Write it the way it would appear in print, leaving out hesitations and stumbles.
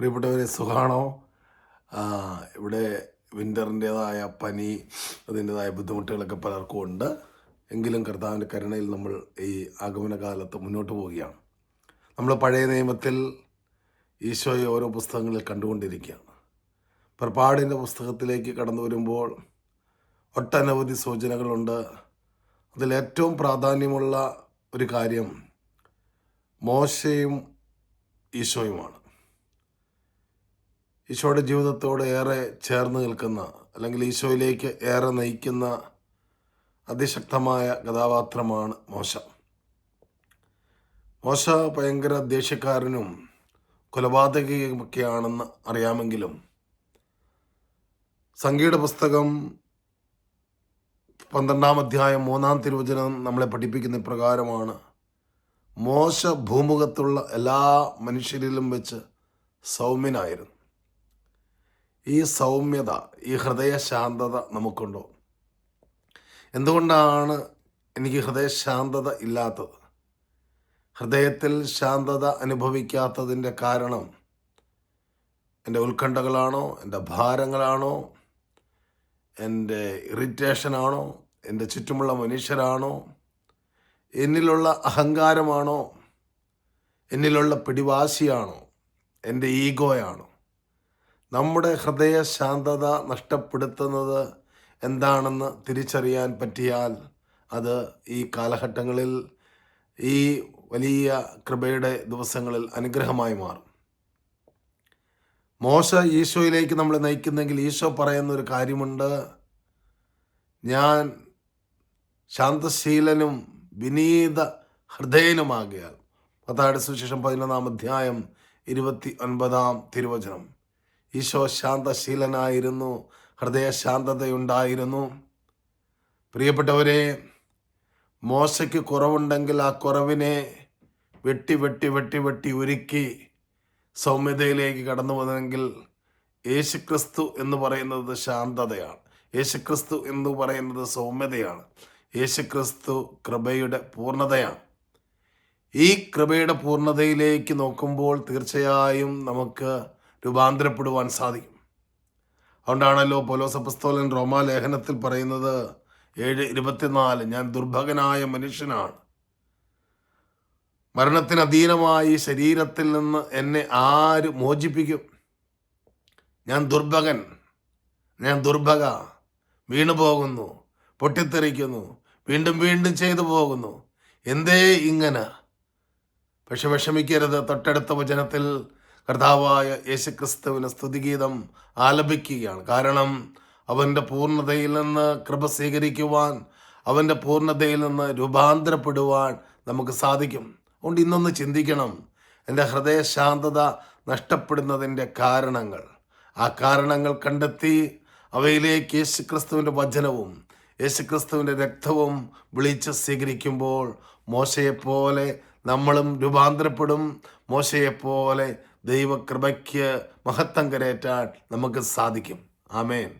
പ്രിയപ്പെട്ടവരെ, സുഖാണോ? ഇവിടെ വിൻ്ററിൻ്റേതായ പനി, അതിൻ്റേതായ ബുദ്ധിമുട്ടുകളൊക്കെ പലർക്കും ഉണ്ട്. എങ്കിലും കർത്താവിൻ്റെ കരുണയിൽ നമ്മൾ ഈ ആഗമന കാലത്ത് മുന്നോട്ട് പോവുകയാണ്. നമ്മൾ പഴയ നിയമത്തിൽ ഈശോയെ ഓരോ പുസ്തകങ്ങളിൽ കണ്ടുകൊണ്ടിരിക്കുകയാണ്. പുറപ്പാടിൻ്റെ പുസ്തകത്തിലേക്ക് കടന്നു വരുമ്പോൾ ഒട്ടനവധി സൂചനകളുണ്ട്. അതിലേറ്റവും പ്രാധാന്യമുള്ള ഒരു കാര്യം മോശയും ഈശോയുമാണ്. ഈശോയുടെ ജീവിതത്തോട് ഏറെ ചേർന്ന് നിൽക്കുന്ന, അല്ലെങ്കിൽ ഈശോയിലേക്ക് ഏറെ നയിക്കുന്ന അതിശക്തമായ കഥാപാത്രമാണ് മോശ. മോശ ഭയങ്കര ദേഷ്യക്കാരനും കൊലപാതകയൊക്കെയാണെന്ന് അറിയാമെങ്കിലും സംഖ്യയുടെ പുസ്തകം 12-ാം അധ്യായം 3-ാം തിരുവചനം നമ്മളെ പഠിപ്പിക്കുന്ന പ്രകാരമാണ്: മോശ ഭൂമുഖത്തുള്ള എല്ലാ മനുഷ്യരിലും വെച്ച് സൗമ്യനായിരുന്നു. ഈ സൗമ്യത, ഈ ഹൃദയശാന്തത നമുക്കുണ്ടോ? എന്തുകൊണ്ടാണ് എനിക്ക് ഹൃദയശാന്തത ഇല്ലാത്തത്? ഹൃദയത്തിൽ ശാന്തത അനുഭവിക്കാത്തതിൻ്റെ കാരണം എൻ്റെ ഉത്കണ്ഠകളാണോ, എൻ്റെ ഭാരങ്ങളാണോ, എൻ്റെ ഇറിറ്റേഷനാണോ, എൻ്റെ ചുറ്റുമുള്ള മനുഷ്യരാണോ, എന്നിലുള്ള അഹങ്കാരമാണോ, എന്നിലുള്ള പിടിവാശിയാണോ, എൻ്റെ ഈഗോയാണോ? നമ്മുടെ ഹൃദയ ശാന്തത നഷ്ടപ്പെടുത്തുന്നത് എന്താണെന്ന് തിരിച്ചറിയാൻ പറ്റിയാൽ അത് ഈ കാലഘട്ടങ്ങളിൽ, ഈ വലിയ കൃപയുടെ ദിവസങ്ങളിൽ അനുഗ്രഹമായി മാറും. മോശ ഈശോയിലേക്ക് നമ്മളെ നയിക്കുന്നെങ്കിൽ ഈശോ പറയുന്നൊരു കാര്യമുണ്ട്: ഞാൻ ശാന്തശീലനും വിനീത ഹൃദയനുമാകിയാൽ. മത്തായിയുടെ സുവിശേഷം 11-ാം അധ്യായം 29-ാം തിരുവചനം. ഈശോ ശാന്തശീലനായിരുന്നു, ഹൃദയശാന്തതയുണ്ടായിരുന്നു. പ്രിയപ്പെട്ടവരെ, മോശയ്ക്ക് കുറവുണ്ടെങ്കിൽ ആ കുറവിനെ വെട്ടി വെട്ടി വെട്ടി വെട്ടി ഉരുക്കി സൗമ്യതയിലേക്ക് കടന്നു വന്നെങ്കിൽ യേശുക്രിസ്തു എന്ന് പറയുന്നത് ശാന്തതയാണ്. യേശുക്രിസ്തു എന്ന് പറയുന്നത് സൗമ്യതയാണ്. യേശുക്രിസ്തു കൃപയുടെ പൂർണ്ണതയാണ്. ഈ കൃപയുടെ പൂർണ്ണതയിലേക്ക് നോക്കുമ്പോൾ തീർച്ചയായും നമുക്ക് രൂപാന്തരപ്പെടുവാൻ സാധിക്കും. അതുകൊണ്ടാണല്ലോ പൗലോസ് അപ്പോസ്തലൻ റോമാലേഖനത്തിൽ പറയുന്നത് 7:24, ഞാൻ ദുർഭകനായ മനുഷ്യനാണ്, മരണത്തിന് അധീനമായി ശരീരത്തിൽ നിന്ന് എന്നെ ആര് മോചിപ്പിക്കും? ഞാൻ ദുർഭകൻ, ഞാൻ ദുർഭക, വീണു പോകുന്നു, പൊട്ടിത്തെറിക്കുന്നു, വീണ്ടും വീണ്ടും ചെയ്തു പോകുന്നു. എന്തേ ഇങ്ങനെ? പക്ഷെ വിഷമിക്കരുത്. തൊട്ടടുത്ത വചനത്തിൽ കർത്താവായ യേശുക്രിസ്തുവിന് സ്തുതിഗീതം ആലപിക്കുകയാണ്. കാരണം അവൻ്റെ പൂർണ്ണതയിൽ നിന്ന് കൃപ സ്വീകരിക്കുവാൻ, അവൻ്റെ പൂർണ്ണതയിൽ നിന്ന് രൂപാന്തരപ്പെടുവാൻ നമുക്ക് സാധിക്കും. അതുകൊണ്ട് ഇന്നൊന്ന് ചിന്തിക്കണം, എൻ്റെ ഹൃദയശാന്തത നഷ്ടപ്പെടുന്നതിൻ്റെ കാരണങ്ങൾ. ആ കാരണങ്ങൾ കണ്ടെത്തി അവയിലേക്ക് യേശുക്രിസ്തുവിൻ്റെ വചനവും യേശുക്രിസ്തുവിൻ്റെ രക്തവും വിളിച്ച് സ്വീകരിക്കുമ്പോൾ മോശയെപ്പോലെ നമ്മളും രൂപാന്തരപ്പെടും. മോശയെപ്പോലെ ദൈവകൃപയ്ക്ക് മഹത്വം കരേറ്റാൻ നമുക്ക് സാധിക്കും. ആമേൻ.